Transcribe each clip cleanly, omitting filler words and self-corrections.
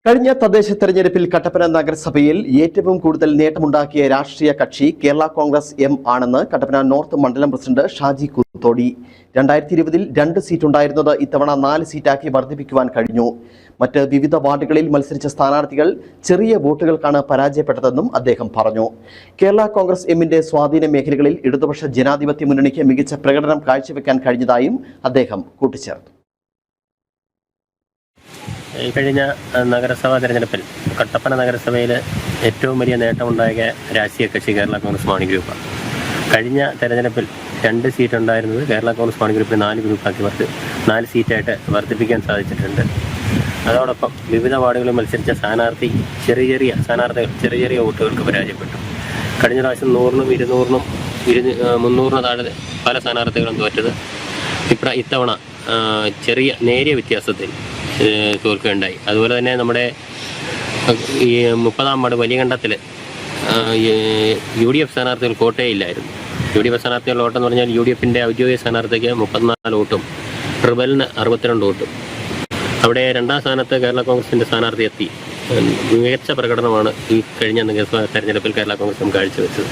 കഴിഞ്ഞ തദ്ദേശ തെരഞ്ഞെടുപ്പിൽ കട്ടപ്പന നഗരസഭയിൽ ഏറ്റവും കൂടുതൽ നേട്ടമുണ്ടാക്കിയ രാഷ്ട്രീയ കക്ഷി കേരള കോൺഗ്രസ് എം ആണെന്ന് കട്ടപ്പന നോർത്ത് മണ്ഡലം പ്രസിഡന്റ് ഷാജി കുത്തോടി. 2020-ൽ 2 സീറ്റുണ്ടായിരുന്നത് ഇത്തവണ 4 സീറ്റാക്കി വർദ്ധിപ്പിക്കുവാൻ കഴിഞ്ഞു. മറ്റ് വിവിധ വാർഡുകളിൽ മത്സരിച്ച സ്ഥാനാർത്ഥികൾ ചെറിയ വോട്ടുകൾക്കാണ് പരാജയപ്പെട്ടതെന്നും അദ്ദേഹം പറഞ്ഞു. കേരള കോൺഗ്രസ് എമ്മിന്റെ സ്വാധീന മേഖലകളിൽ ഇടതുപക്ഷ ജനാധിപത്യ മുന്നണിക്ക് മികച്ച പ്രകടനം കാഴ്ചവെക്കാൻ കഴിഞ്ഞതായും അദ്ദേഹം കൂട്ടിച്ചേർത്തു. കഴിഞ്ഞ നഗരസഭാ തെരഞ്ഞെടുപ്പിൽ കട്ടപ്പന നഗരസഭയിൽ ഏറ്റവും വലിയ നേട്ടമുണ്ടായ രാഷ്ട്രീയ കക്ഷി കേരള കോൺഗ്രസ് മാണി ഗ്രൂപ്പാണ്. കഴിഞ്ഞ തെരഞ്ഞെടുപ്പിൽ 2 സീറ്റ് ഉണ്ടായിരുന്നത് കേരള കോൺഗ്രസ് മാണി ഗ്രൂപ്പിൽ 4 ഗ്രൂപ്പാക്കി 4 സീറ്റായിട്ട് വർദ്ധിപ്പിക്കാൻ സാധിച്ചിട്ടുണ്ട്. അതോടൊപ്പം വിവിധ വാർഡുകളിൽ മത്സരിച്ച സ്ഥാനാർത്ഥി ചെറിയ വോട്ടുകൾക്ക് പരാജയപ്പെട്ടു. കഴിഞ്ഞ പ്രാവശ്യം 100-നും 200-നും 300-ന് താഴെ പല സ്ഥാനാർത്ഥികളും തോറ്റത് ഇത്തവണ നേരിയ വ്യത്യാസത്തിൽ തോൽക്കുകയുണ്ടായി. അതുപോലെ തന്നെ നമ്മുടെ ഈ 30-ാം വാർഡ് വലിയ കണ്ടത്തിൽ UDF സ്ഥാനാർത്ഥികൾ കോട്ടയില്ലായിരുന്നു. UDF സ്ഥാനാർത്ഥികളുടെ വോട്ടെന്ന് പറഞ്ഞാൽ UDFിൻ്റെ ഔദ്യോഗിക സ്ഥാനാർത്ഥിക്ക് 34 വോട്ടും റിബലിന് 62 വോട്ടും. അവിടെ 2ാം സ്ഥാനത്ത് കേരള കോൺഗ്രസിൻ്റെ സ്ഥാനാർത്ഥി എത്തി. മികച്ച പ്രകടനമാണ് ഈ കഴിഞ്ഞ നഗരസഭാ തെരഞ്ഞെടുപ്പിൽ കേരള കോൺഗ്രസും കാഴ്ചവെച്ചത്.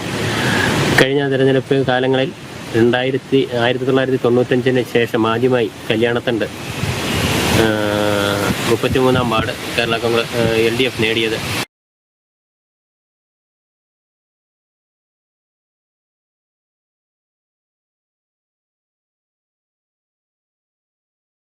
കഴിഞ്ഞ തെരഞ്ഞെടുപ്പ് കാലങ്ങളിൽ 1995-ന് ശേഷം ആദ്യമായി കല്യാണത്തണ്ട് 33-ാം വാർഡ് കേരള കോൺഗ്രസ് LDF നേടിയത്